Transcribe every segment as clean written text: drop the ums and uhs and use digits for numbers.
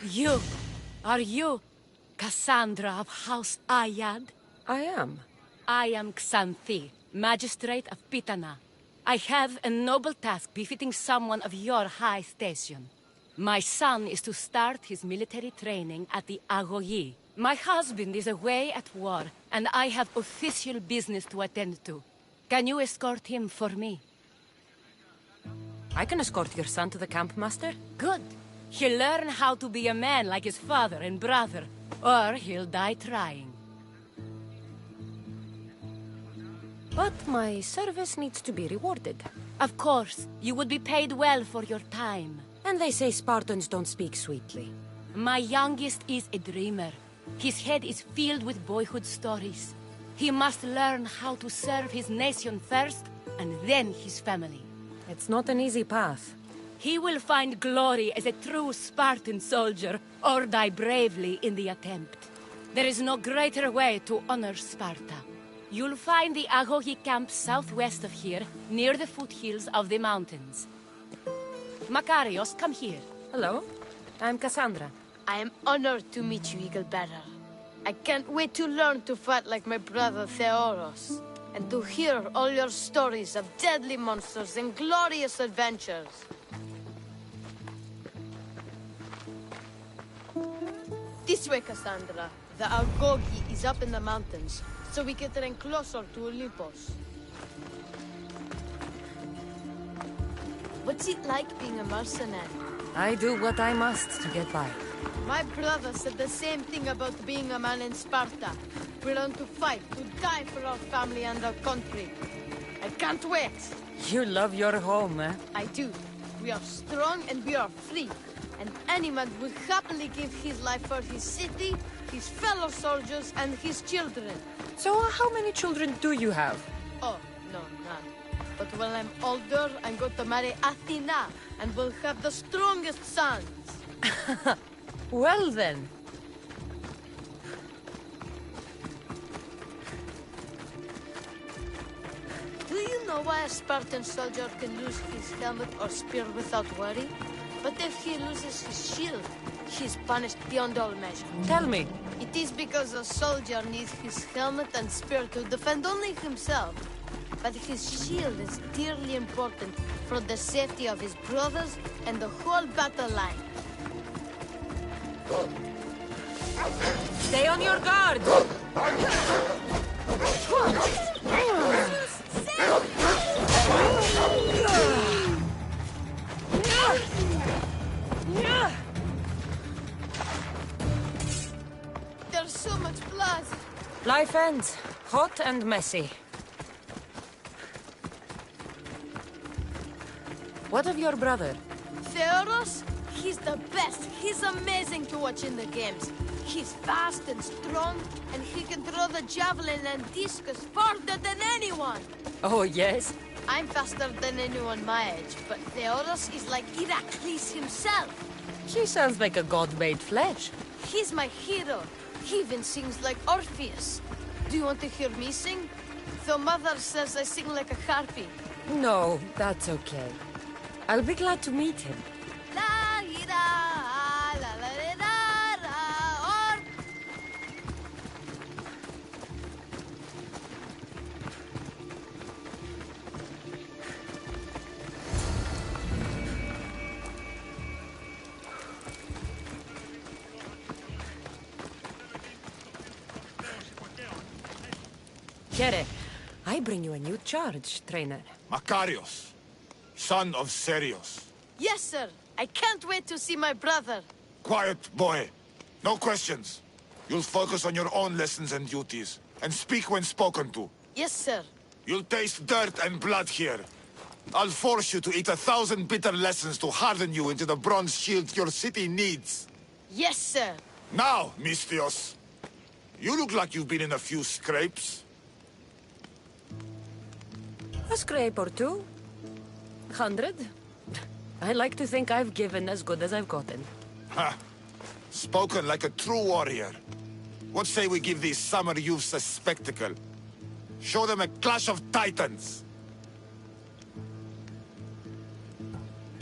You! Are you Cassandra of House Ayad? I am. I am Xanthi, Magistrate of Pitana. I have a noble task befitting someone of your high station. My son is to start his military training at the Agoyi. My husband is away at war, and I have official business to attend to. Can you escort him for me? I can escort your son to the camp, Master. Good. He'll learn how to be a man like his father and brother, or he'll die trying. But my service needs to be rewarded. Of course, you would be paid well for your time. And they say Spartans don't speak sweetly. My youngest is a dreamer. His head is filled with boyhood stories. He must learn how to serve his nation first, and then his family. It's not an easy path. He will find glory as a true Spartan soldier, or die bravely in the attempt. There is no greater way to honor Sparta. You'll find the Agogi camp southwest of here, near the foothills of the mountains. Makarios, come here. Hello, I'm Cassandra. I am honored to meet you, Eagle Bearer. I can't wait to learn to fight like my brother Theoros, and to hear all your stories of deadly monsters and glorious adventures. This way, Cassandra. The Agogi is up in the mountains, so we can train closer to Olympus. What's it like being a mercenary? I do what I must to get by. My brother said the same thing about being a man in Sparta. We learn to fight, to die for our family and our country. I can't wait. You love your home, eh? I do. We are strong and we are free. And any man would happily give his life for his city, his fellow soldiers, and his children. So how many children do you have? Oh, no, none. But when I'm older, I'm going to marry Athena, and we'll have the strongest sons. Well then. Do you know why a Spartan soldier can lose his helmet or spear without worry? But if he loses his shield, he's punished beyond all measure. Tell me. It is because a soldier needs his helmet and spear to defend only himself. But his shield is dearly important for the safety of his brothers and the whole battle line. Stay on your guard! There's so much blood. Life ends. Hot and messy. What of your brother? Theoros? He's the best. He's amazing to watch in the games. He's fast and strong, and he can throw the javelin and discus farther than anyone. Oh, yes? I'm faster than anyone my age, but Theoros is like Heracles himself. He sounds like a god-made flesh. He's my hero. He even sings like Orpheus. Do you want to hear me sing? Though Mother says I sing like a harpy. No, that's okay. I'll be glad to meet him. La ira, la la la la, or... Kere, I bring you a new charge, trainer. Makarios, son of Serios. Yes, sir. I can't wait to see my brother. Quiet, boy. No questions. You'll focus on your own lessons and duties, and speak when spoken to. Yes, sir. You'll taste dirt and blood here. I'll force you to eat 1,000 bitter lessons to harden you into the bronze shield your city needs. Yes, sir. Now, Mistios, you look like you've been in a few scrapes. A scrape or two. 100. I like to think I've given as good as I've gotten. Ha! Spoken like a true warrior. What say we give these summer youths a spectacle? Show them a clash of titans!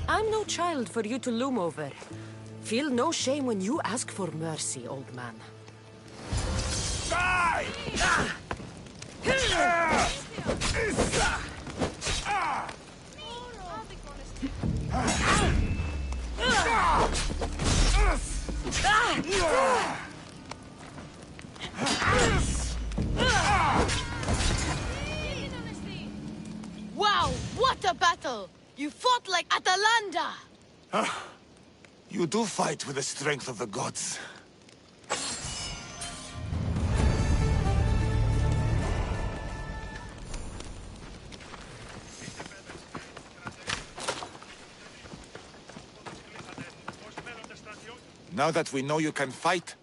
I'm no child for you to loom over. Feel no shame when you ask for mercy, old man. Die! Wow, what a battle! You fought like Atalanta! You do fight with the strength of the gods. Now that we know you can fight,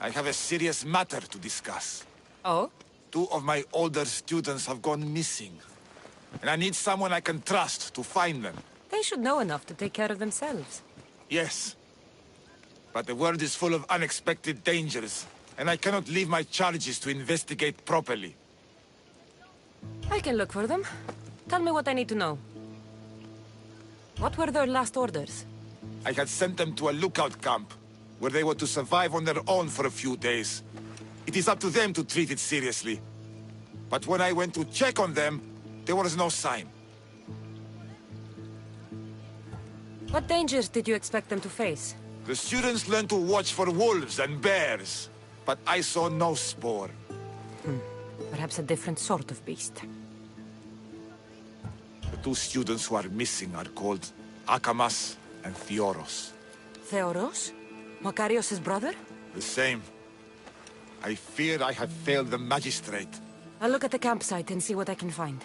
I have a serious matter to discuss. Oh? 2 of my older students have gone missing. And I need someone I can trust to find them. They should know enough to take care of themselves. Yes. But the world is full of unexpected dangers, and I cannot leave my charges to investigate properly. I can look for them. Tell me what I need to know. What were their last orders? I had sent them to a lookout camp, where they were to survive on their own for a few days. It is up to them to treat it seriously. But when I went to check on them, there was no sign. What dangers did you expect them to face? The students learned to watch for wolves and bears, but I saw no spoor. Perhaps a different sort of beast. The 2 students who are missing are called Akamas and Theoros. Theoros? Makarios' brother? The same. I fear I have failed the magistrate. I'll look at the campsite and see what I can find.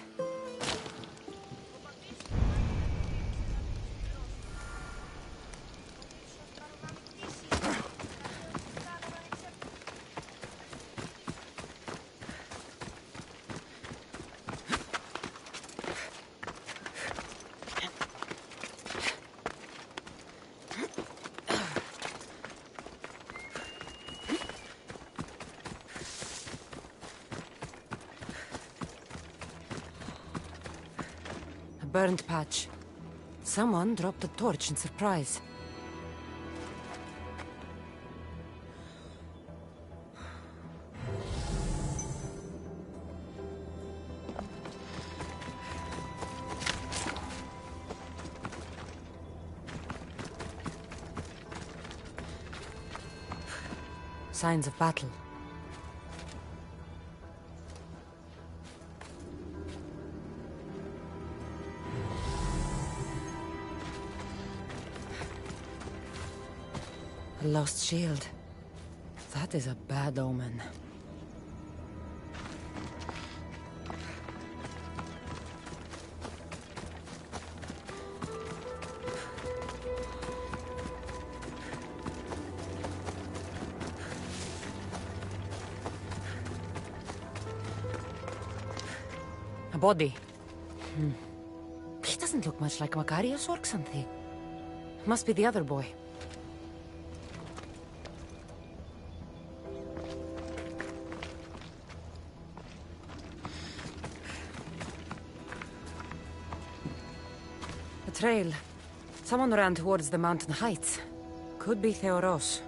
Burned patch. Someone dropped a torch in surprise. Signs of battle. A lost shield. That is a bad omen. A body. He doesn't look much like Makarios or something. Must be the other boy. Trail. Someone ran towards the mountain heights. Could be Theoros.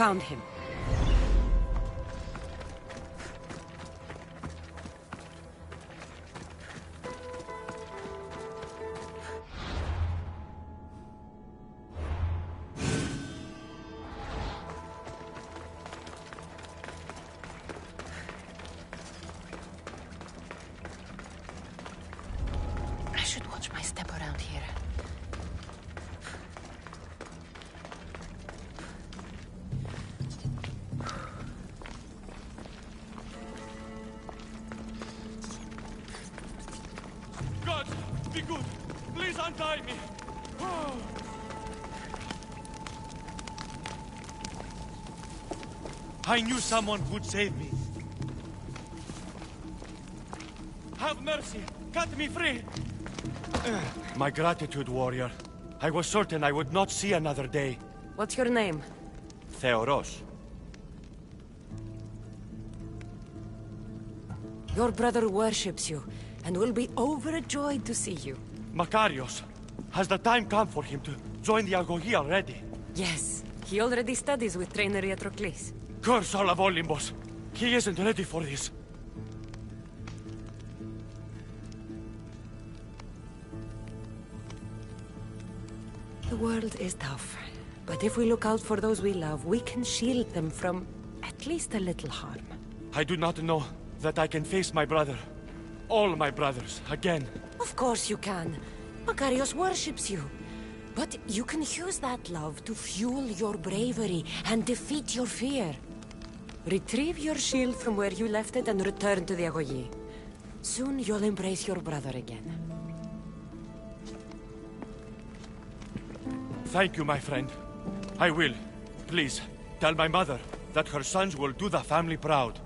Found him. Untie me! I knew someone would save me. Have mercy! Cut me free! My gratitude, warrior. I was certain I would not see another day. What's your name? Theoros. Your brother worships you, and will be overjoyed to see you. Makarios. Has the time come for him to join the Agogi already? Yes, he already studies with trainer Iatrocles. Curse all of Olympus! He isn't ready for this. The world is tough, but if we look out for those we love, we can shield them from at least a little harm. I do not know that I can face my brother. All my brothers, again. Of course you can. Makarios worships you. But you can use that love to fuel your bravery and defeat your fear. Retrieve your shield from where you left it and return to the Agogi. Soon you'll embrace your brother again. Thank you, my friend. I will. Please, tell my mother that her sons will do the family proud.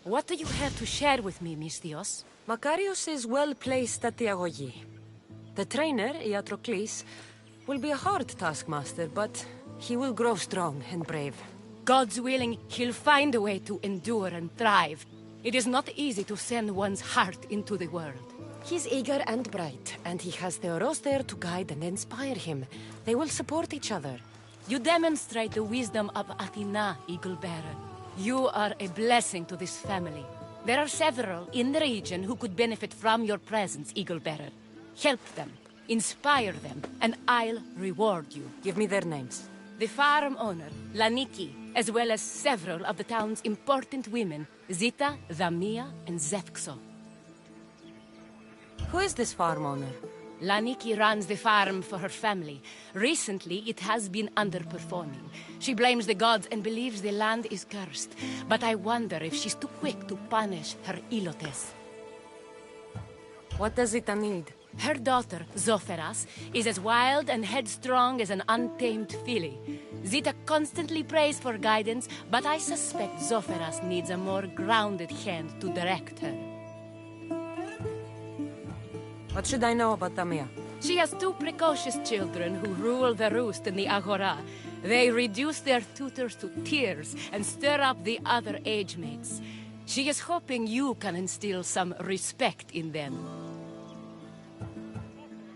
What do you have to share with me, Misthios? Makarios is well placed at the Agogi. The trainer, Iatrocles, will be a hard taskmaster, but he will grow strong and brave. God's willing, he'll find a way to endure and thrive. It is not easy to send one's heart into the world. He's eager and bright, and he has Theoros there to guide and inspire him. They will support each other. You demonstrate the wisdom of Athena, Eagle Bearer. You are a blessing to this family. There are several in the region who could benefit from your presence, Eagle Bearer. Help them, inspire them, and I'll reward you. Give me their names. The farm owner, Laniki, as well as several of the town's important women, Zita, Zamia, and Zefxo. Who is this farm owner? Laniki runs the farm for her family. Recently, it has been underperforming. She blames the gods and believes the land is cursed. But I wonder if she's too quick to punish her ilotes. What does Zita need? Her daughter, Zoferas, is as wild and headstrong as an untamed filly. Zita constantly prays for guidance, but I suspect Zoferas needs a more grounded hand to direct her. What should I know about Tamia? She has two precocious children who rule the roost in the Agora. They reduce their tutors to tears and stir up the other age mates. She is hoping you can instill some respect in them.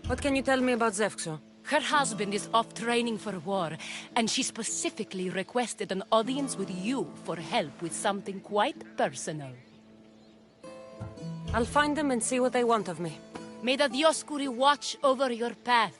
What can you tell me about Zefxo? Her husband is off training for war, and she specifically requested an audience with you for help with something quite personal. I'll find them and see what they want of me. May the Dioscuri watch over your path.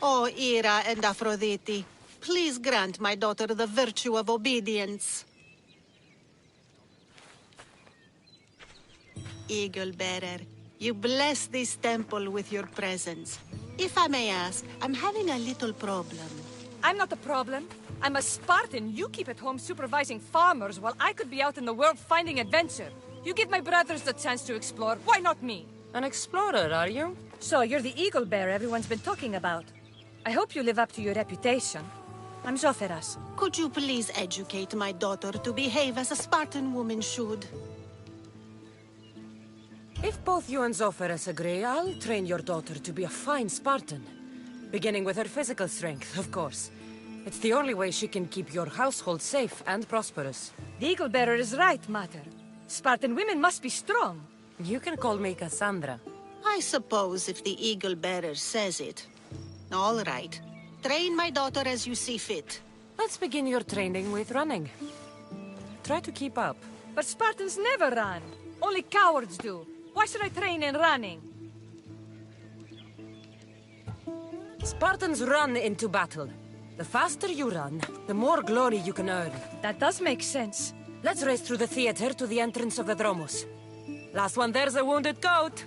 O Ira and Aphrodite, please grant my daughter the virtue of obedience. Eagle Bearer, you bless this temple with your presence. If I may ask, I'm having a little problem. I'm not the problem. I'm a Spartan. You keep at home supervising farmers while I could be out in the world finding adventure. You give my brothers the chance to explore. Why not me? An explorer, are you? So, you're the eagle bearer everyone's been talking about. I hope you live up to your reputation. I'm Zoferas. Could you please educate my daughter to behave as a Spartan woman should? If both you and Zoferas agree, I'll train your daughter to be a fine Spartan. Beginning with her physical strength, of course. It's the only way she can keep your household safe and prosperous. The eagle bearer is right, Mater. Spartan women must be strong. You can call me Cassandra. I suppose if the Eagle Bearer says it. All right. Train my daughter as you see fit. Let's begin your training with running. Try to keep up. But Spartans never run. Only cowards do. Why should I train in running? Spartans run into battle. The faster you run, the more glory you can earn. That does make sense. Let's race through the theater to the entrance of the Dromos. Last one there's a wounded goat.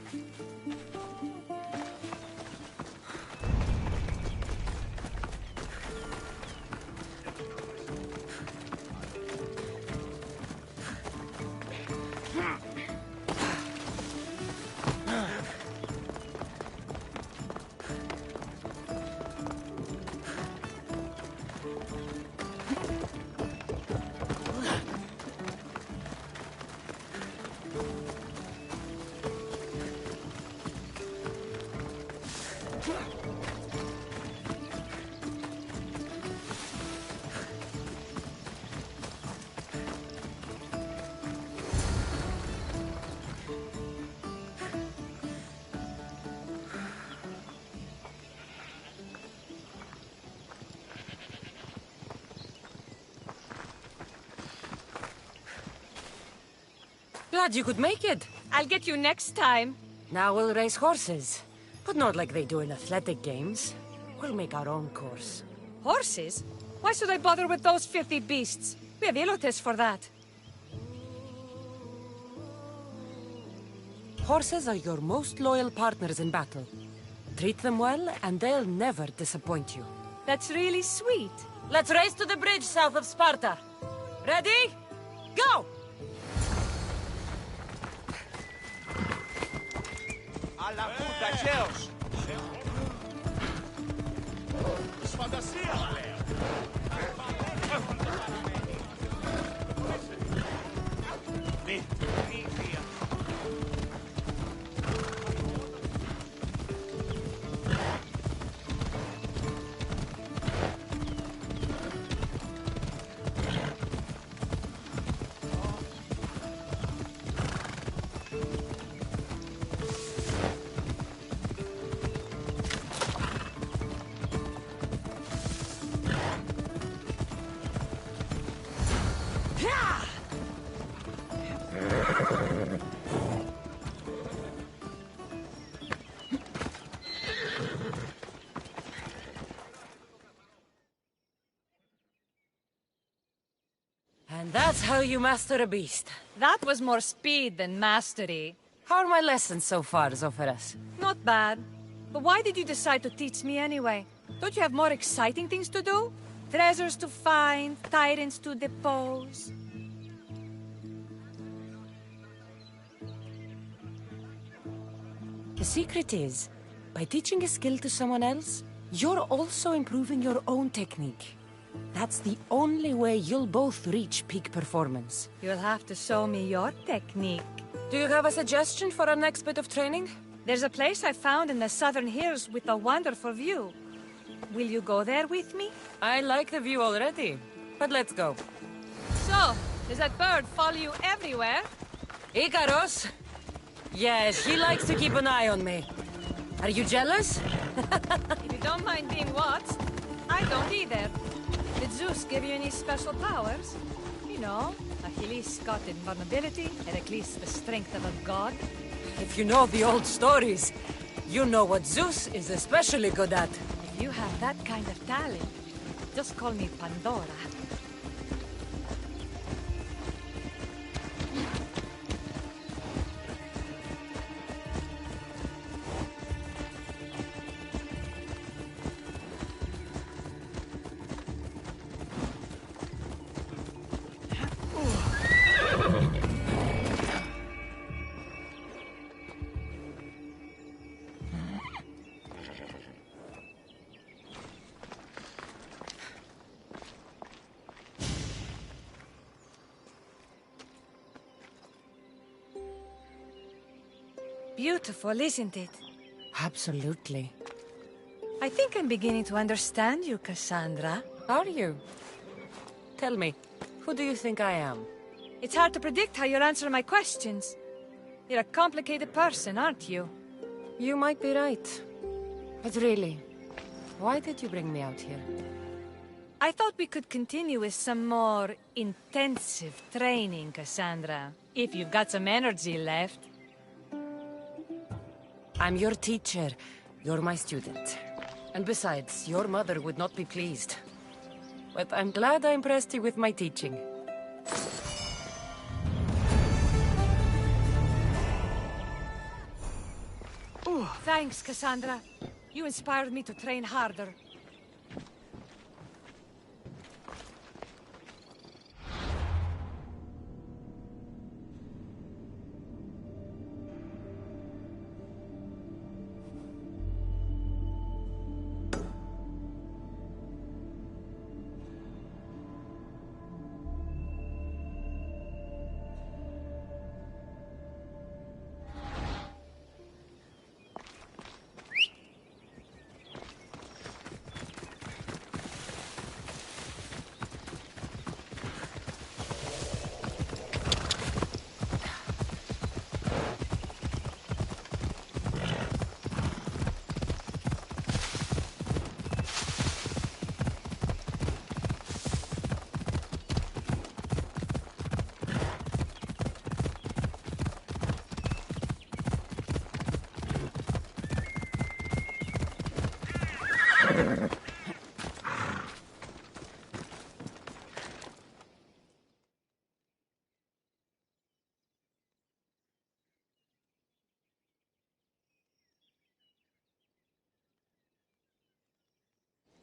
Glad you could make it. I'll get you next time. Now we'll race horses. But not like they do in athletic games. We'll make our own course. Horses? Why should I bother with those filthy beasts? We have elotes for that. Horses are your most loyal partners in battle. Treat them well, and they'll never disappoint you. That's really sweet. Let's race to the bridge south of Sparta. Ready? Go! Alla puta, Zeus! And that's how you master a beast. That was more speed than mastery. How are my lessons so far, Zoferas? Not bad. But why did you decide to teach me anyway? Don't you have more exciting things to do? Treasures to find, tyrants to depose. The secret is, by teaching a skill to someone else, you're also improving your own technique. That's the only way you'll both reach peak performance. You'll have to show me your technique. Do you have a suggestion for our next bit of training? There's a place I found in the southern hills with a wonderful view. Will you go there with me? I like the view already, but let's go. So, does that bird follow you everywhere? Ikaros? Yes, he likes to keep an eye on me. Are you jealous? If you don't mind being watched, I don't either. Did Zeus give you any special powers? You know, Achilles got invulnerability, Heracles the strength of a god. If you know the old stories, you know what Zeus is especially good at. If you have that kind of talent, just call me Pandora. Beautiful, isn't it? Absolutely. I think I'm beginning to understand you, Cassandra. Are you? Tell me, who do you think I am? It's hard to predict how you'll answer my questions. You're a complicated person, aren't you? You might be right. But really, why did you bring me out here? I thought we could continue with some more intensive training, Cassandra. If you've got some energy left. I'm your teacher. You're my student. And besides, your mother would not be pleased. But I'm glad I impressed you with my teaching. Thanks, Cassandra. You inspired me to train harder.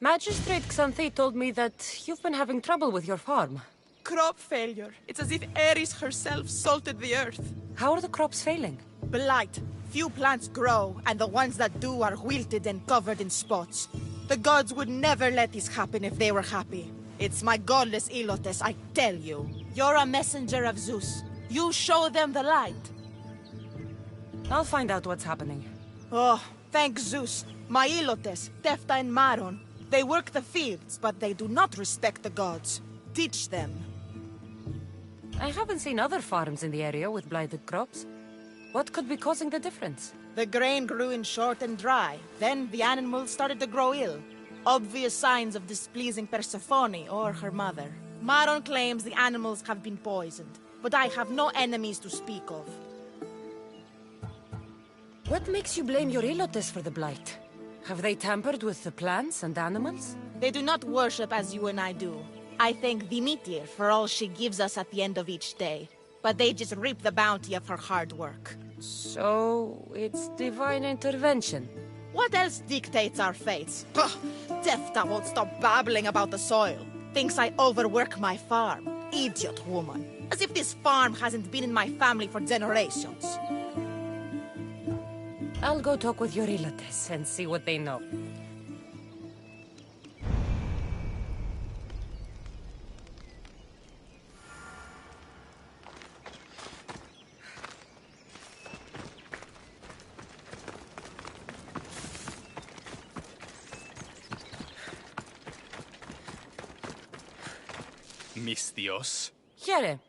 Magistrate Xanthi told me that you've been having trouble with your farm. Crop failure. It's as if Ares herself salted the earth. How are the crops failing? Blight. Few plants grow, and the ones that do are wilted and covered in spots. The gods would never let this happen if they were happy. It's my godless Ilotes, I tell you. You're a messenger of Zeus. You show them the light. I'll find out what's happening. Oh, thank Zeus. My Ilotes, Tefta and Maron. They work the fields, but they do not respect the gods. Teach them. I haven't seen other farms in the area with blighted crops. What could be causing the difference? The grain grew in short and dry. Then the animals started to grow ill. Obvious signs of displeasing Persephone or her mother. Maron claims the animals have been poisoned, but I have no enemies to speak of. What makes you blame your Ilotes for the blight? Have they tampered with the plants and animals? They do not worship as you and I do. I thank Demeter for all she gives us at the end of each day, but they just reap the bounty of her hard work. So, it's divine intervention. What else dictates our fates? Ugh, Tefta won't stop babbling about the soil. Thinks I overwork my farm. Idiot woman. As if this farm hasn't been in my family for generations. I'll go talk with your Ilotes and see what they know. Mistios. Here,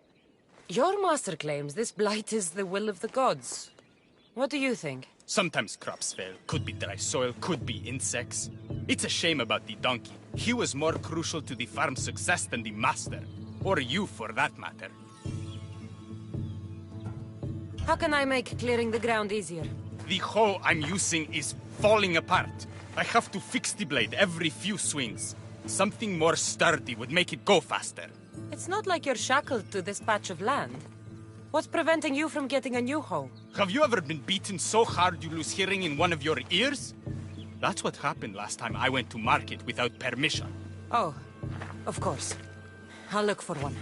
your master claims this blight is the will of the gods. What do you think? Sometimes crops fail. Could be dry soil, could be insects. It's a shame about the donkey. He was more crucial to the farm's success than the master. Or you, for that matter. How can I make clearing the ground easier? The hoe I'm using is falling apart. I have to fix the blade every few swings. Something more sturdy would make it go faster. It's not like you're shackled to this patch of land. What's preventing you from getting a new hoe? Have you ever been beaten so hard you lose hearing in one of your ears? That's what happened last time I went to market without permission. Oh, of course. I'll look for one.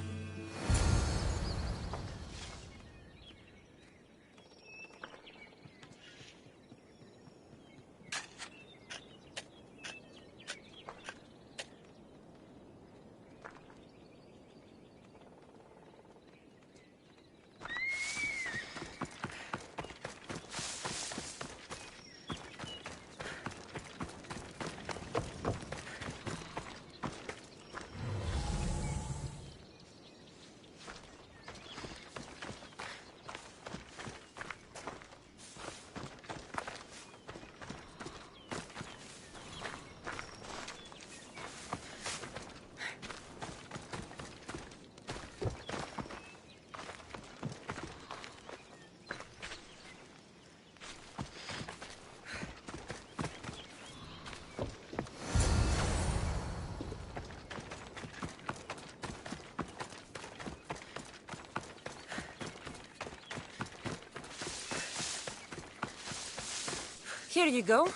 Here you go.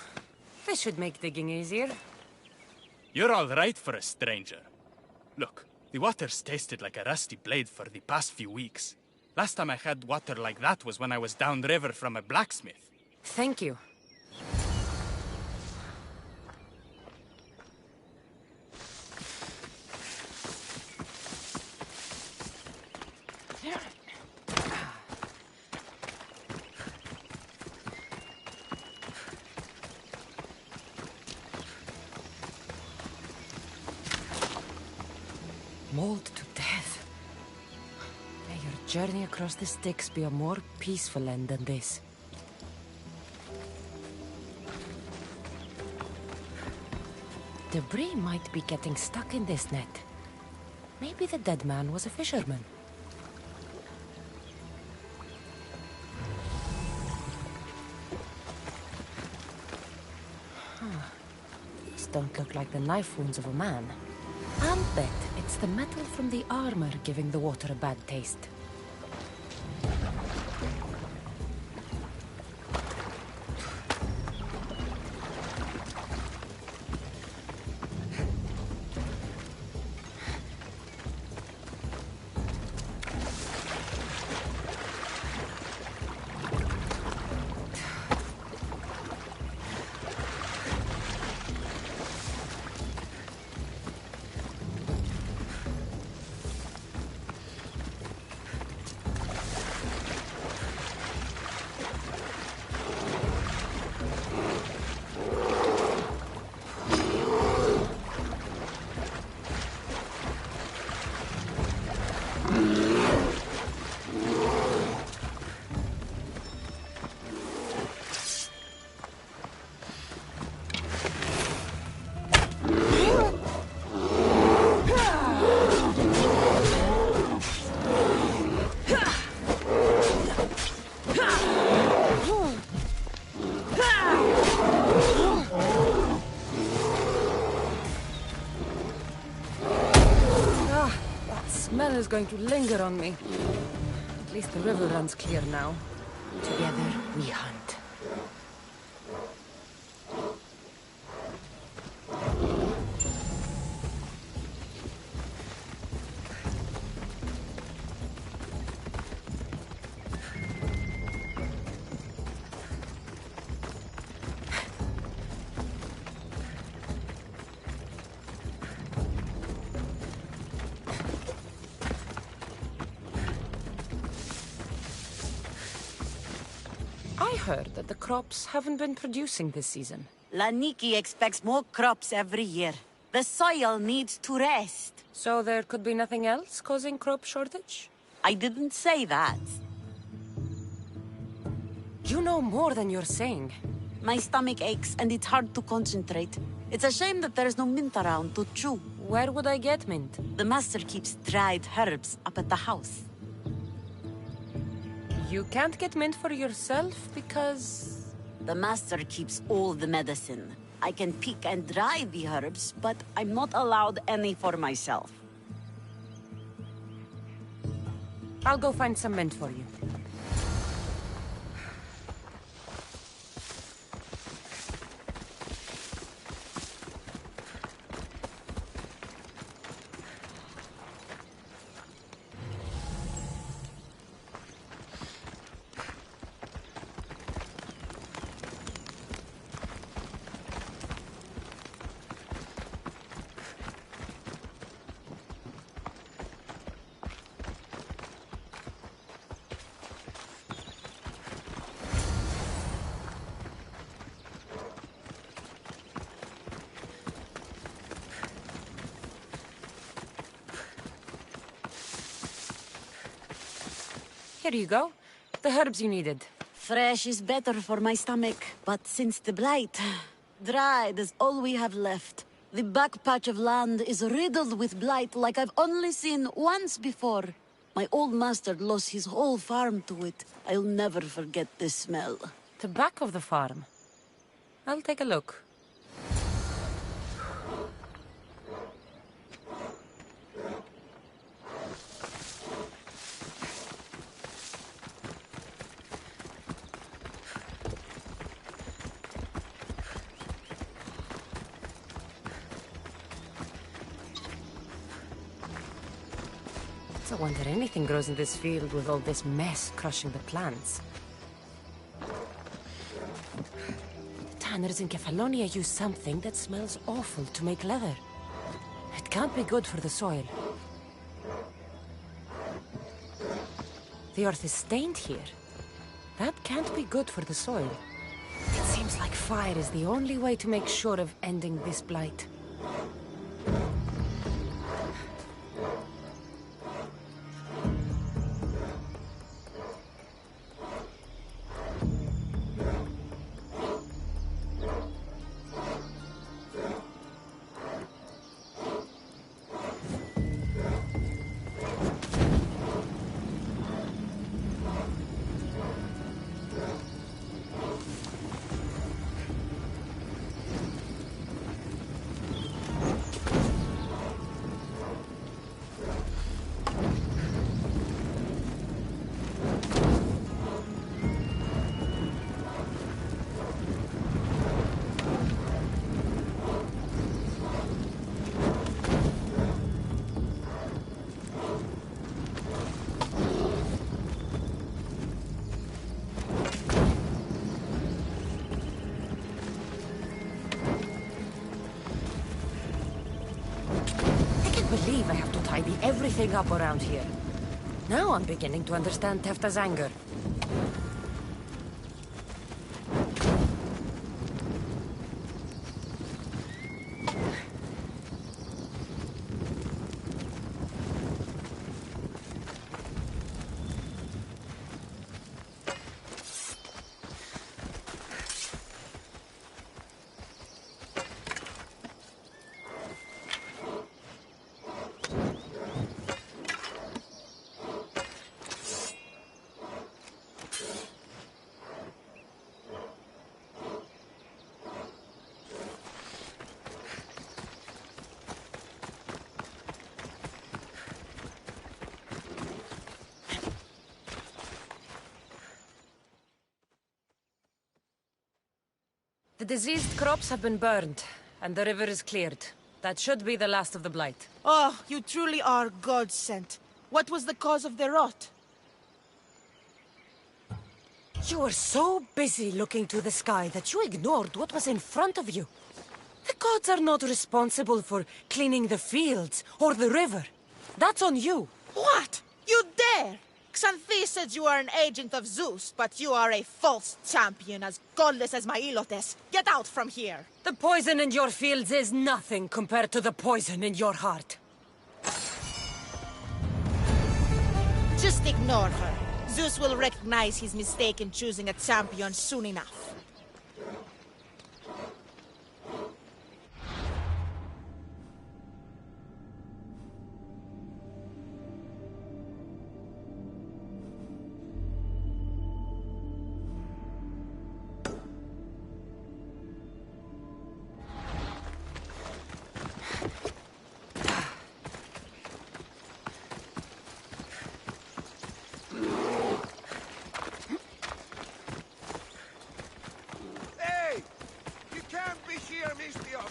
This should make digging easier. You're all right for a stranger. Look, the water's tasted like a rusty blade for the past few weeks. Last time I had water like that was when I was downriver from a blacksmith. Thank you. Mauled to death. May your journey across the Styx be a more peaceful end than this. Debris might be getting stuck in this net. Maybe the dead man was a fisherman. These don't look like the knife wounds of a man. I'll bet it's the metal from the armor giving the water a bad taste. Smell is going to linger on me. At least the river runs clear now. Together, we hunt. I heard that the crops haven't been producing this season. Laniki expects more crops every year. The soil needs to rest. So there could be nothing else causing crop shortage? I didn't say that. You know more than you're saying. My stomach aches and it's hard to concentrate. It's a shame that there's no mint around to chew. Where would I get mint? The master keeps dried herbs up at the house. You can't get mint for yourself because... The master keeps all the medicine. I can pick and dry the herbs, but I'm not allowed any for myself. I'll go find some mint for you. Here you go. The herbs you needed. Fresh is better for my stomach, but since the blight, dried is all we have left. The back patch of land is riddled with blight like I've only seen once before. My old master lost his whole farm to it. I'll never forget this smell. The back of the farm. I'll take a look. It's a wonder anything grows in this field with all this mess crushing the plants. Tanners in Kefalonia use something that smells awful to make leather. It can't be good for the soil. The earth is stained here. That can't be good for the soil. It seems like fire is the only way to make sure of ending this blight. I can't believe I have to tidy everything up around here. Now I'm beginning to understand Tefta's anger. The diseased crops have been burned, and the river is cleared. That should be the last of the blight. Oh, you truly are God-sent. What was the cause of the rot? You were so busy looking to the sky that you ignored what was in front of you. The gods are not responsible for cleaning the fields or the river. That's on you. What? You dare? Xanthi says you are an agent of Zeus, but you are a false champion as godless as my Ilotes. Get out from here! The poison in your fields is nothing compared to the poison in your heart. Just ignore her. Zeus will recognize his mistake in choosing a champion soon enough.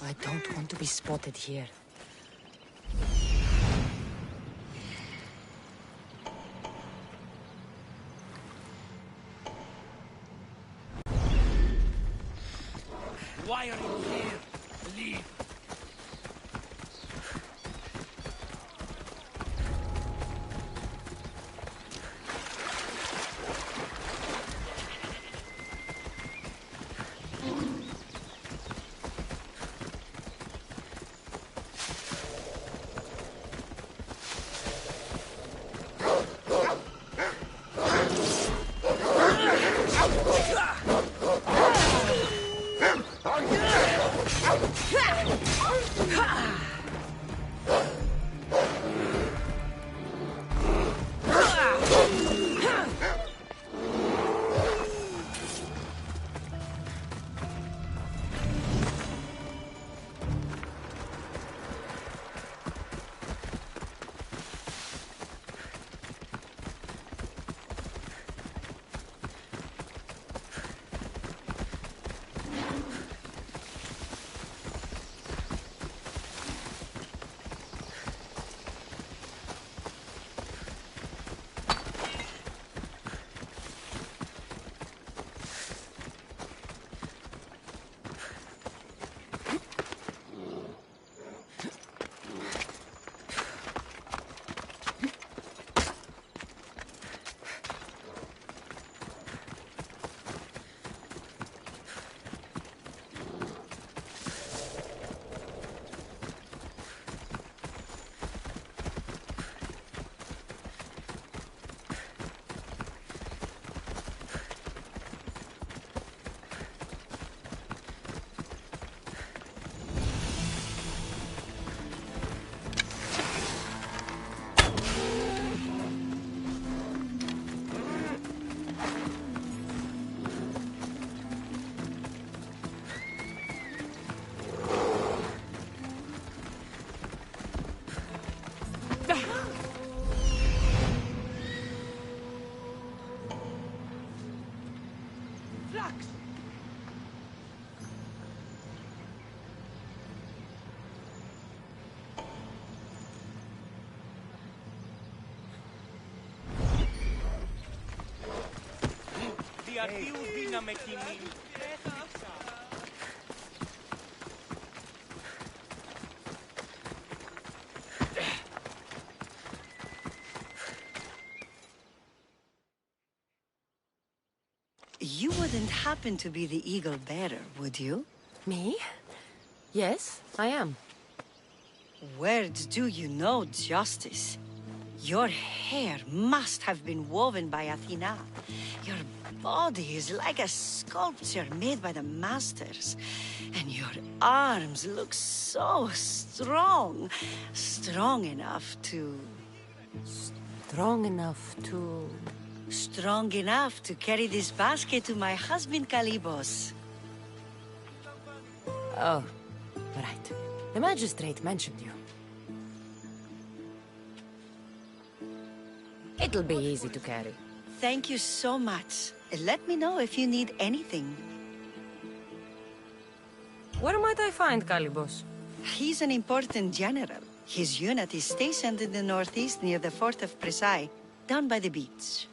I don't want to be spotted here. Why are you here? Leave. Διαρτίου δύναμε κοινή. You wouldn't happen to be the eagle bearer, would you? Me? Yes, I am. Words do you know, Justice? Your hair must have been woven by Athena. Your body is like a sculpture made by the masters. And your arms look so strong. Strong enough to... Strong enough to... Strong enough to carry this basket to my husband, Kalibos. Oh, right. The magistrate mentioned you. It'll be easy to carry. Thank you so much. Let me know if you need anything. Where might I find Kalibos? He's an important general. His unit is stationed in the northeast near the fort of Presai, down by the beach.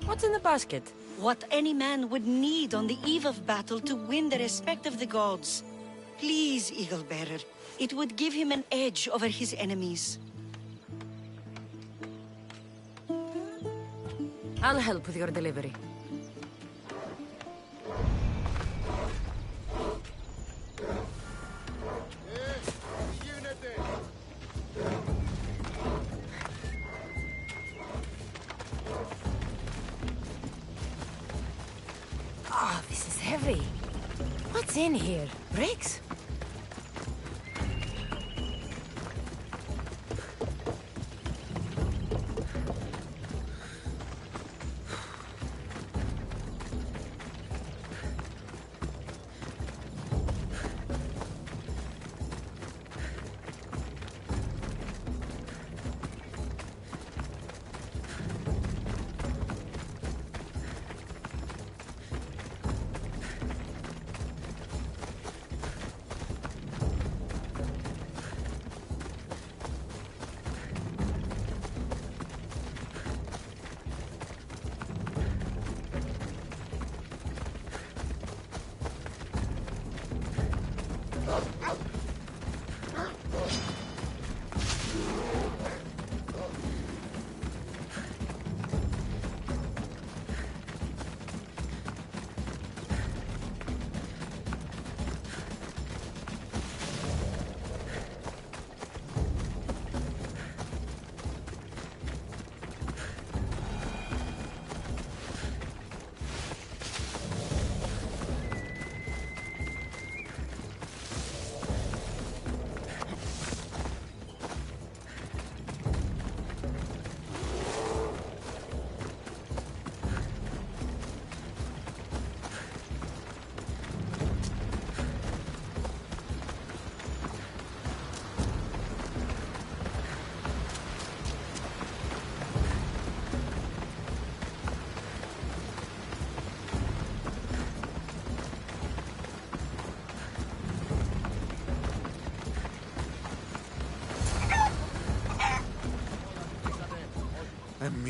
What's in the basket? What any man would need on the eve of battle to win the respect of the gods. Please, Eagle Bearer. It would give him an edge over his enemies. I'll help with your delivery. Oh, this is heavy. What's in here? Bricks?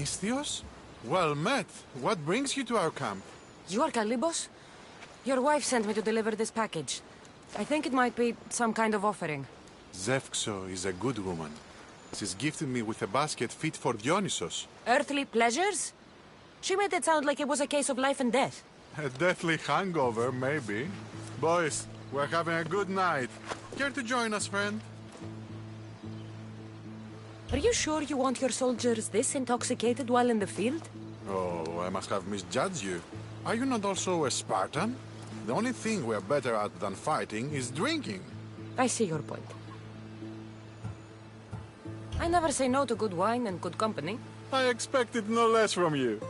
Misthios? Well met. What brings you to our camp? You are Kalibos? Your wife sent me to deliver this package. I think it might be some kind of offering. Zevxo is a good woman. She's gifted me with a basket fit for Dionysos. Earthly pleasures? She made it sound like it was a case of life and death. A deathly hangover, maybe. Boys, we're having a good night. Care to join us, friend? Are you sure you want your soldiers this intoxicated while in the field? Oh, I must have misjudged you. Are you not also a Spartan? The only thing we're better at than fighting is drinking. I see your point. I never say no to good wine and good company. I expected no less from you.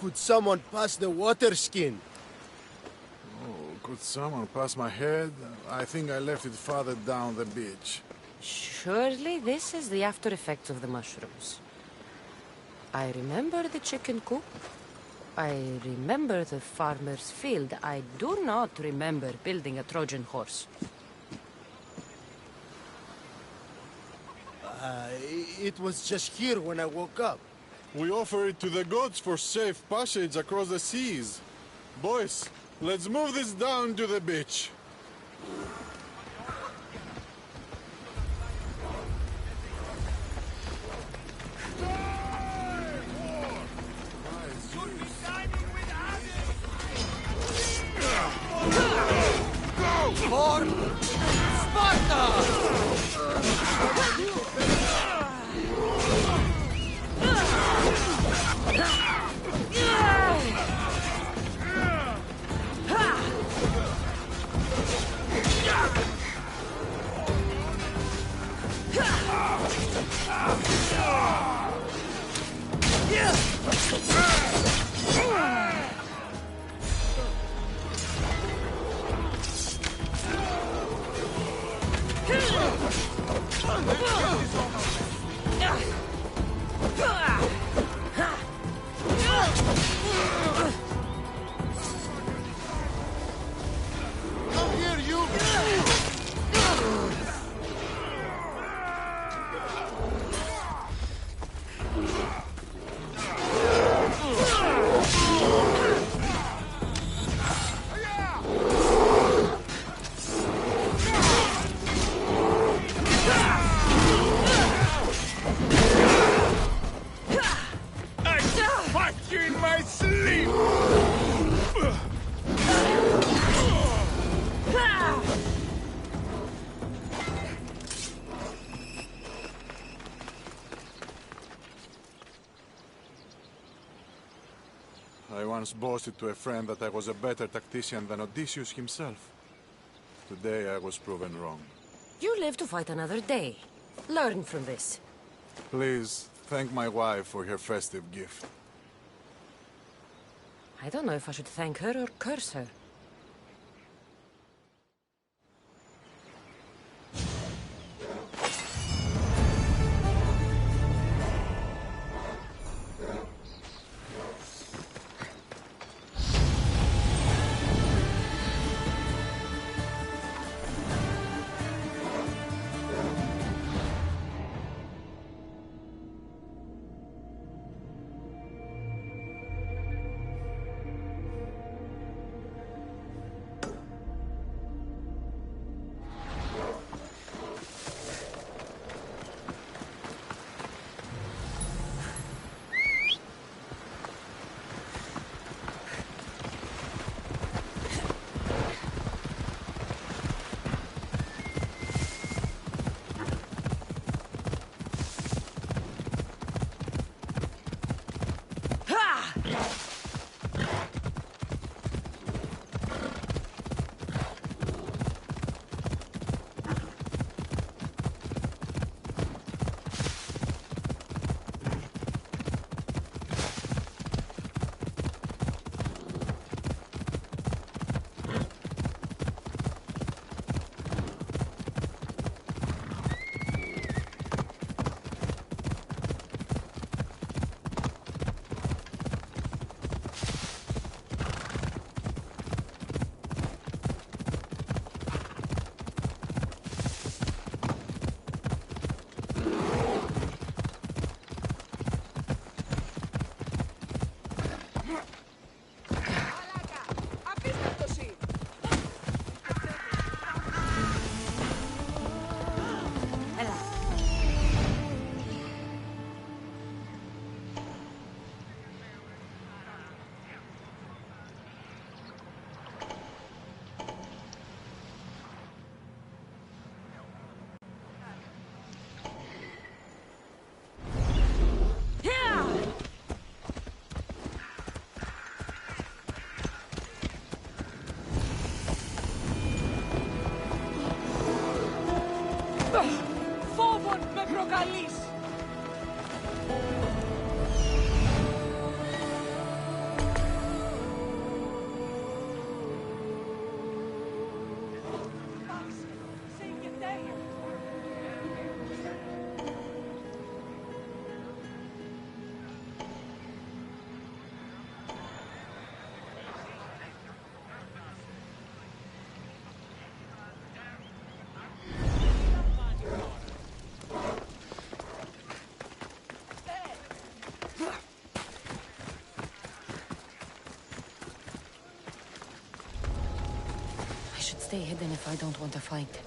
Could someone pass the water skin? Oh, could someone pass my head? I think I left it farther down the beach. Surely this is the after effects of the mushrooms. I remember the chicken coop. I remember the farmer's field. I do not remember building a Trojan horse. It was just here when I woke up. We offer it to the gods for safe passage across the seas. Boys, let's move this down to the beach. For Sparta! Come here, you! Fuck you in my sleep! I once boasted to a friend that I was a better tactician than Odysseus himself. Today I was proven wrong. You live to fight another day. Learn from this. Please, thank my wife for her festive gift. I don't know if I should thank her or curse her. Φόβον με προκαλείς! should stay hidden if I don't want to fight.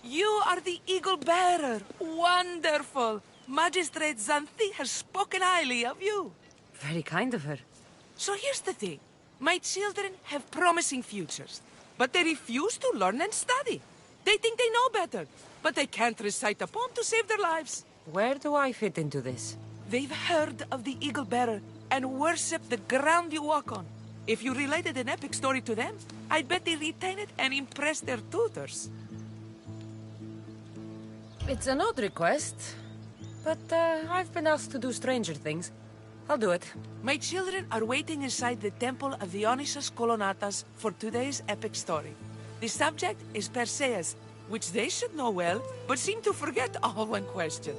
You are the Eagle Bearer. Wonderful. Magistrate Xanthi has spoken highly of you. Very kind of her. So here's the thing. My children have promising futures, but they refuse to learn and study. They think they know better, but they can't recite a poem to save their lives. Where do I fit into this? They've heard of the Eagle Bearer and worship the ground you walk on. If you related an epic story to them, I bet they retain it and impress their tutors. It's an odd request, but I've been asked to do stranger things. I'll do it. My children are waiting inside the temple of the Dionysus Kolonatas for today's epic story. The subject is Perseus, which they should know well, but seem to forget all when questioned.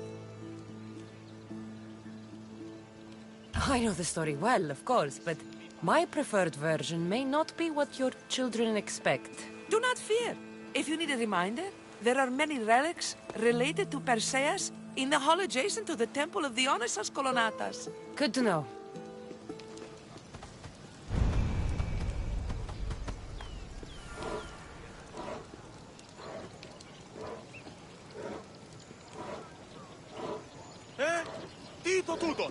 I know the story well, of course, but my preferred version may not be what your children expect. Do not fear. If you need a reminder, there are many relics related to Perseus in the hall adjacent to the temple of the Dionysus Kolonatas. Good to know. Τι το τούτον!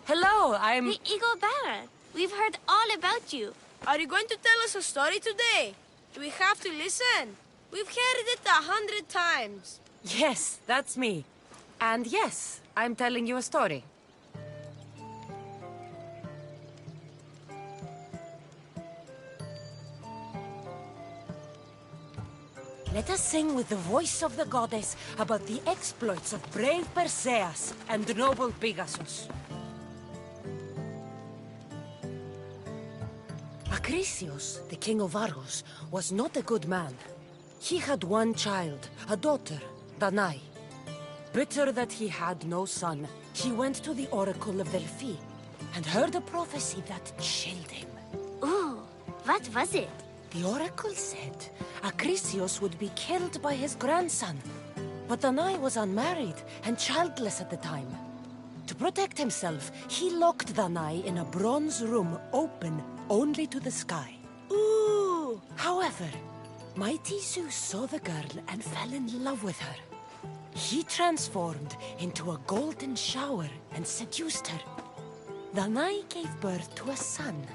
Hello, I'm... The Eagle Bearer. We've heard all about you. Are you going to tell us a story today? Do we have to listen? We've heard it 100 times. Yes, that's me. And yes, I'm telling you a story. Let us sing with the voice of the goddess about the exploits of brave Perseus and noble Pegasus. Acrisius, the king of Argos, was not a good man. He had one child, a daughter, Danae. Bitter that he had no son, he went to the oracle of Delphi and heard a prophecy that chilled him. Ooh, what was it? The oracle said Acrisius would be killed by his grandson. But Danae was unmarried and childless at the time. To protect himself, he locked Danae in a bronze room open only to the sky. Ooh! However, mighty Zeus saw the girl and fell in love with her. He transformed into a golden shower and seduced her. Danae gave birth to a son,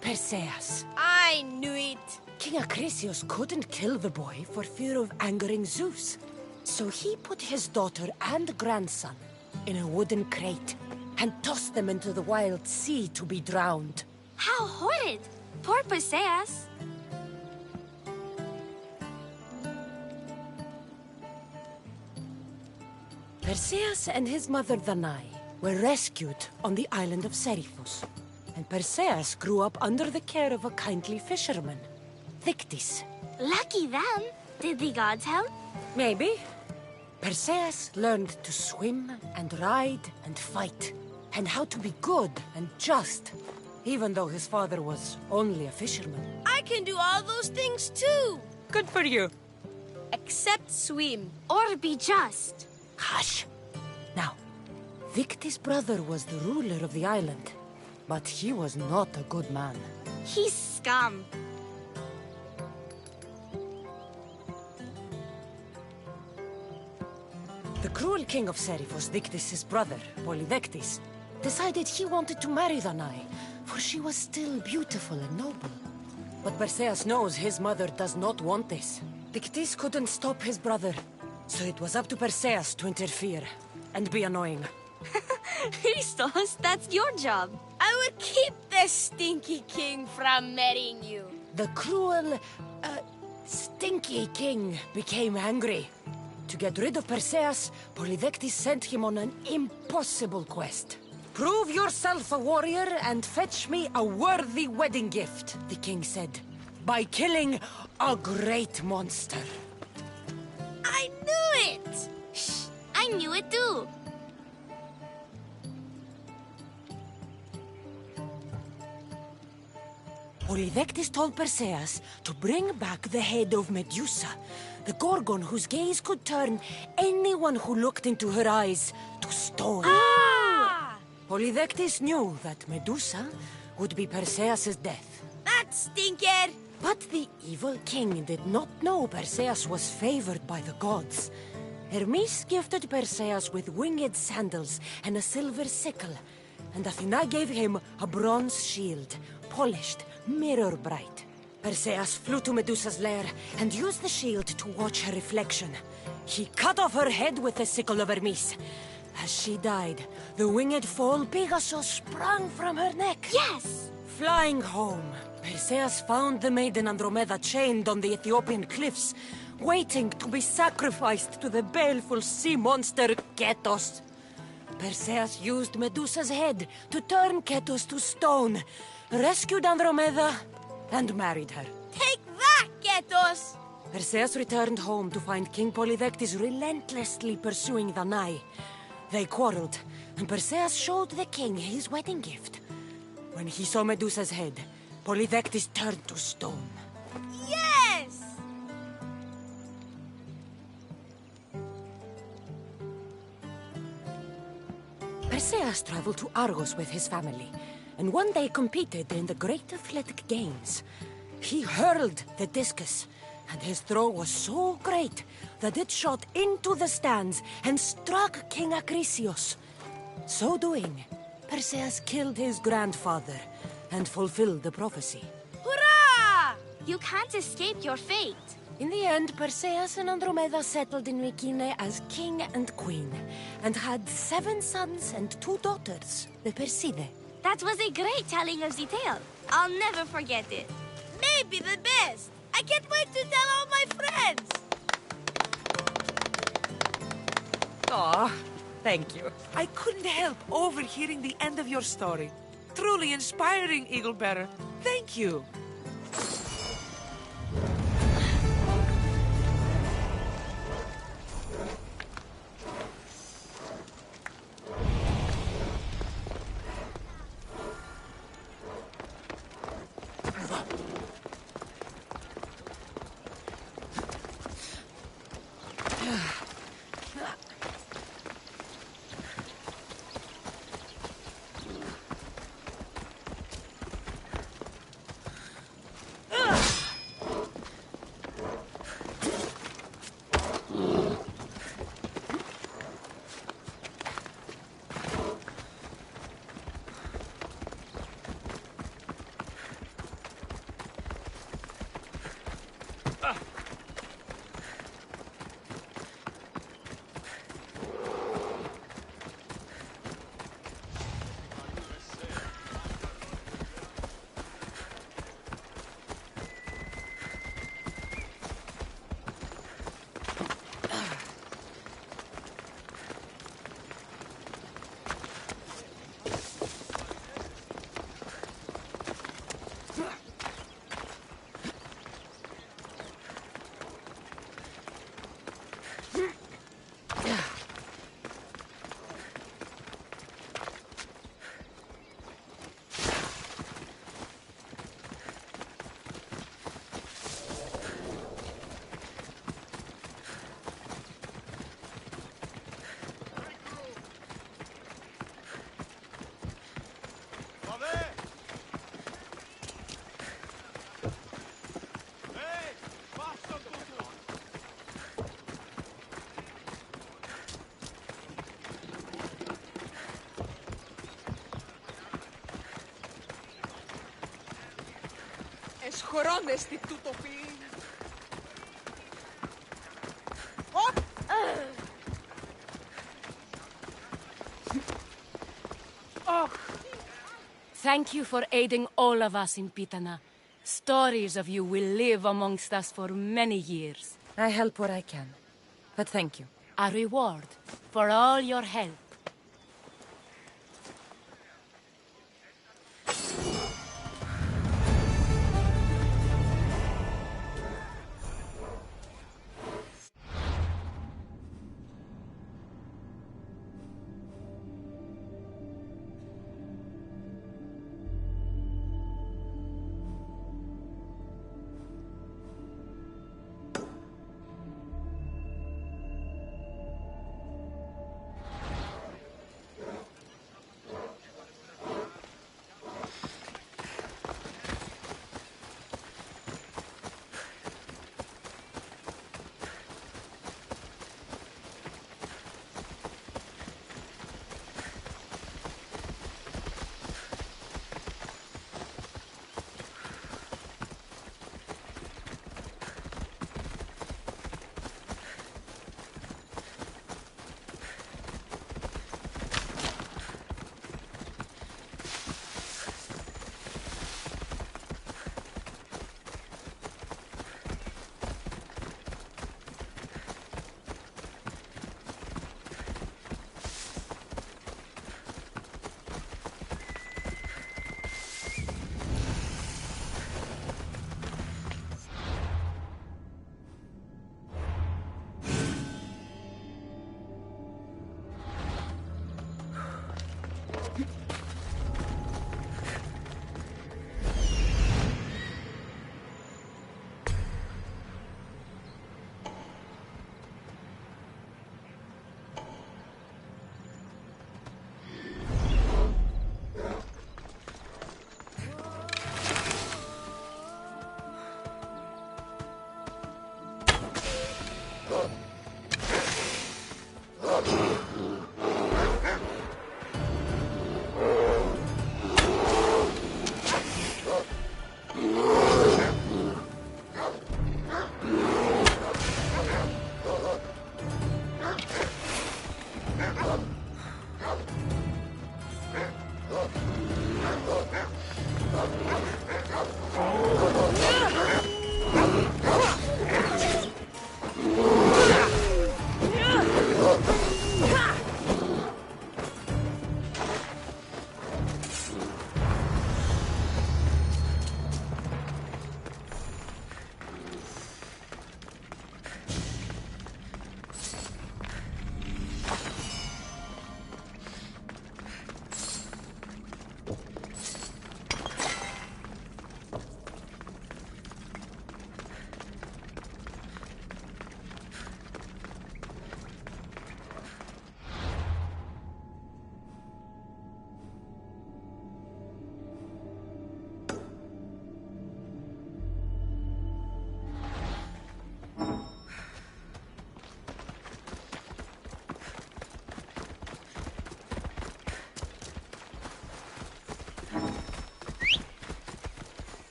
Perseus. I knew it! King Acrisius couldn't kill the boy for fear of angering Zeus. So he put his daughter and grandson in a wooden crate and tossed them into the wild sea to be drowned. How horrid! Poor Perseus! Perseus and his mother Danae were rescued on the island of Seriphos. And Perseus grew up under the care of a kindly fisherman, Thictis. Lucky them. Did the gods help? Maybe. Perseus learned to swim and ride and fight, and how to be good and just, even though his father was only a fisherman. I can do all those things too. Good for you. Except swim. Or be just. Hush. Now, Thictis' brother was the ruler of the island, but he was not a good man. He's scum. The cruel king of Seriphos, Thictis' brother, Polydectes, decided he wanted to marry Danae, for she was still beautiful and noble. But Perseus knows his mother does not want this. Thictis couldn't stop his brother, so it was up to Perseus to interfere and be annoying. Christos, that's your job. I would keep the stinky king from marrying you. The cruel, stinky king became angry. To get rid of Perseus, Polydectes sent him on an impossible quest. Prove yourself a warrior and fetch me a worthy wedding gift, the king said, by killing a great monster. I knew it! Shh, I knew it too. Polydectes told Perseus to bring back the head of Medusa, the Gorgon whose gaze could turn anyone who looked into her eyes to stone. Ah! Polydectes knew that Medusa would be Perseus' death. That stinker! But the evil king did not know Perseus was favored by the gods. Hermes gifted Perseus with winged sandals and a silver sickle, and Athena gave him a bronze shield, polished, mirror bright. Perseus flew to Medusa's lair and used the shield to watch her reflection. He cut off her head with the sickle of Hermes. As she died, the winged foal Pegasus sprang from her neck. Yes! Flying home, Perseus found the maiden Andromeda chained on the Ethiopian cliffs, waiting to be sacrificed to the baleful sea monster Ketos. Perseus used Medusa's head to turn Ketos to stone, rescued Andromeda, and married her. Take that, Ketos! Perseus returned home to find King Polydectes relentlessly pursuing Danae. They quarreled, and Perseus showed the king his wedding gift. When he saw Medusa's head, Polydectes turned to stone. Yes! Perseus traveled to Argos with his family, and one day competed in the Great Athletic Games. He hurled the discus, and his throw was so great that it shot into the stands and struck King Acrisius. So doing, Perseus killed his grandfather and fulfilled the prophecy. Hurrah! You can't escape your fate. In the end, Perseus and Andromeda settled in Mycenae as king and queen, and had 7 sons and 2 daughters, the Perseidae. That was a great telling of the tale. I'll never forget it. Maybe the best. I can't wait to tell all my friends. Aw, thank you. I couldn't help overhearing the end of your story. Truly inspiring, Eaglebearer. Thank you. Schorones di tutto fin. Thank you for aiding all of us in Pitana. Stories of you will live amongst us for many years. I help where I can. But thank you. A reward for all your help.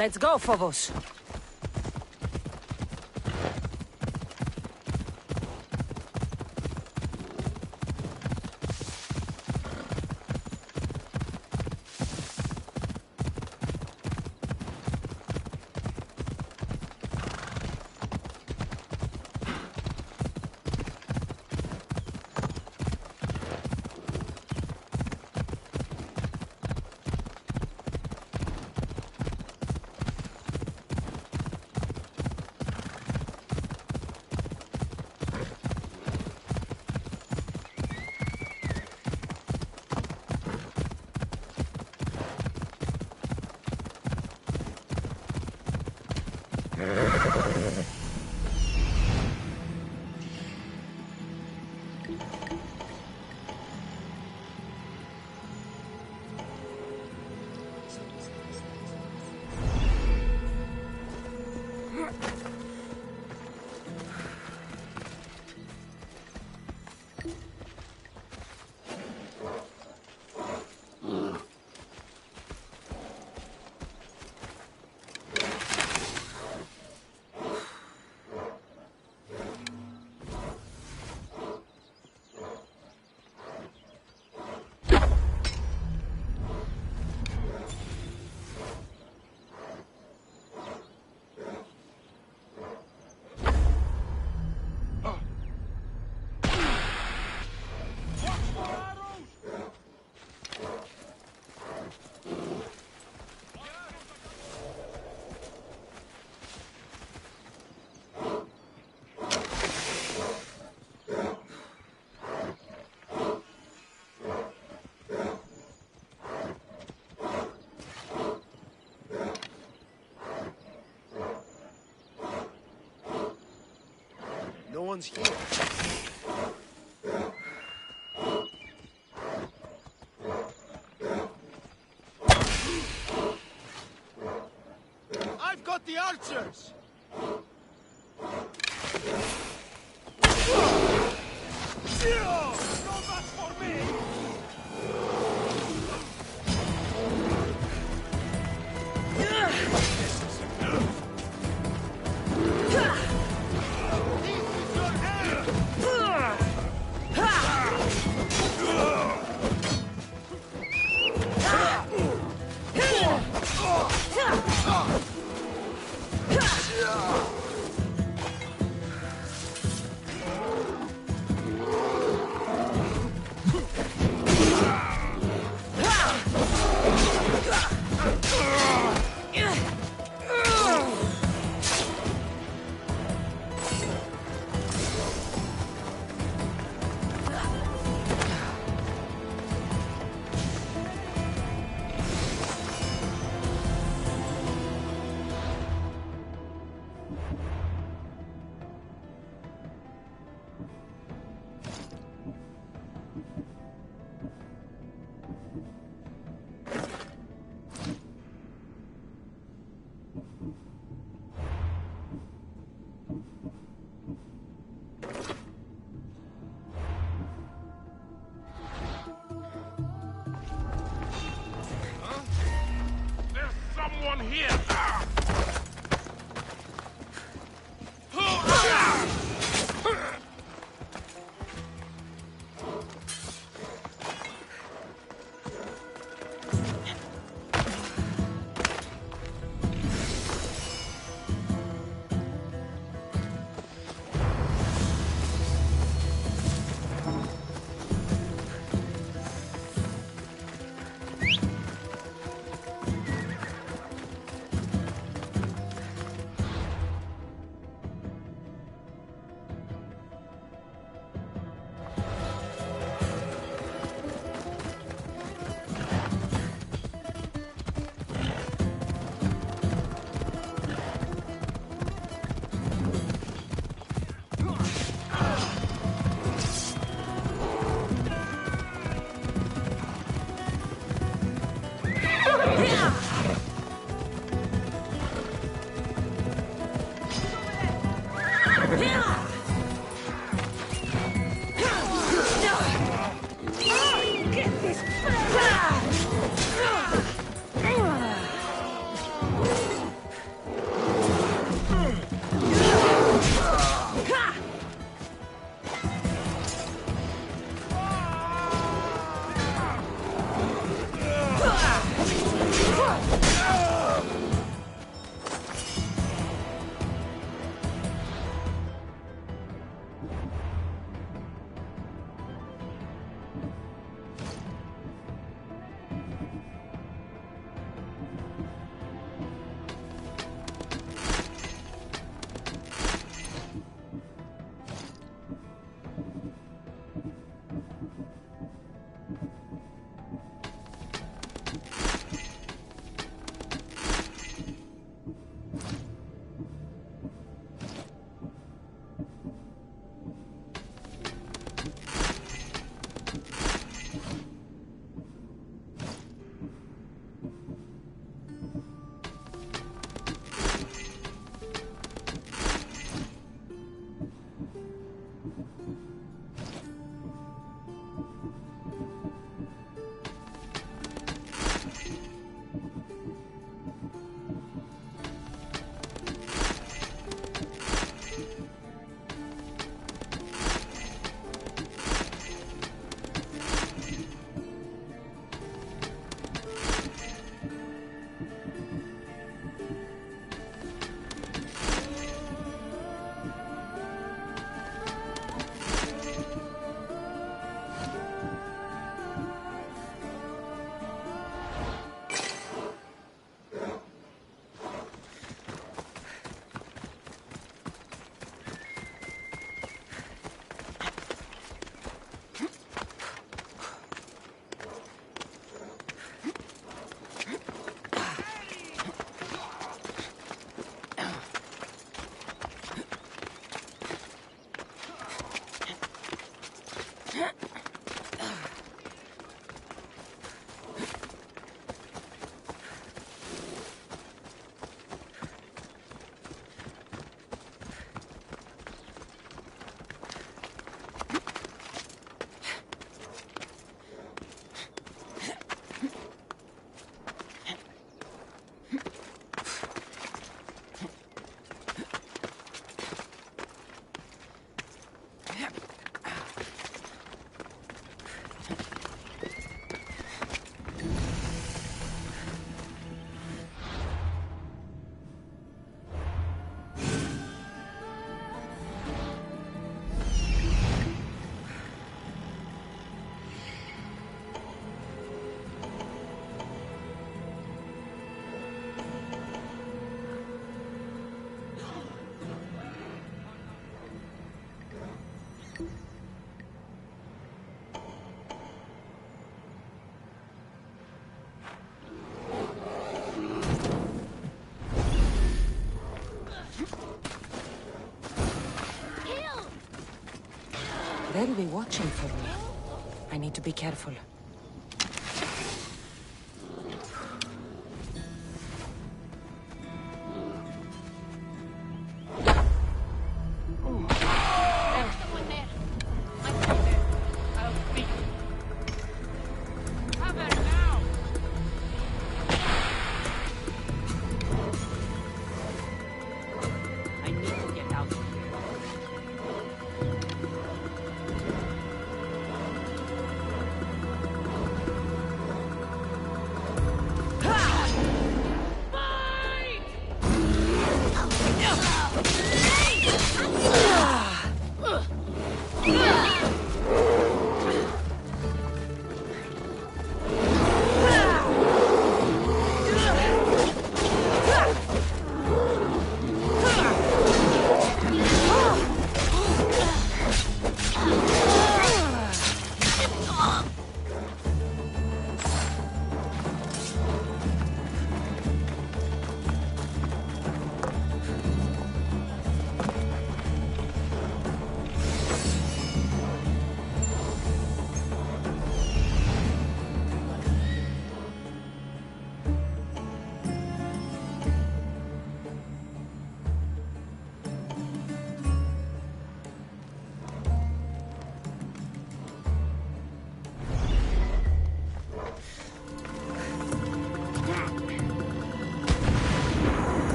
Let's go, Phobos. one's here. I've got the archers! No, that's for me! Someone here! They'll be watching for me. I need to be careful.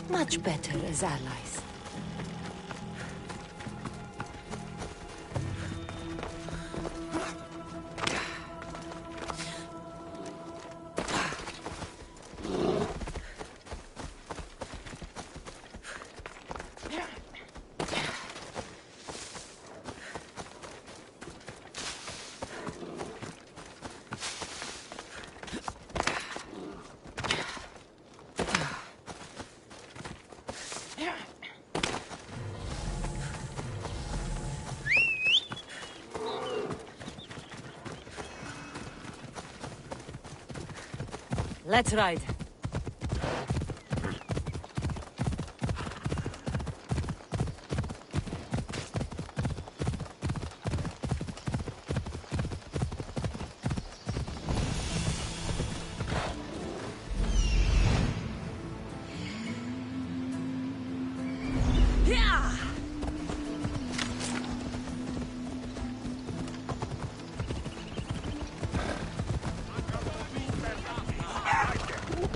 Much better as allies. Let's ride.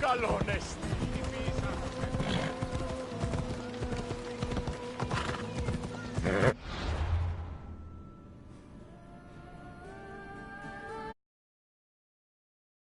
Καλόν εστί.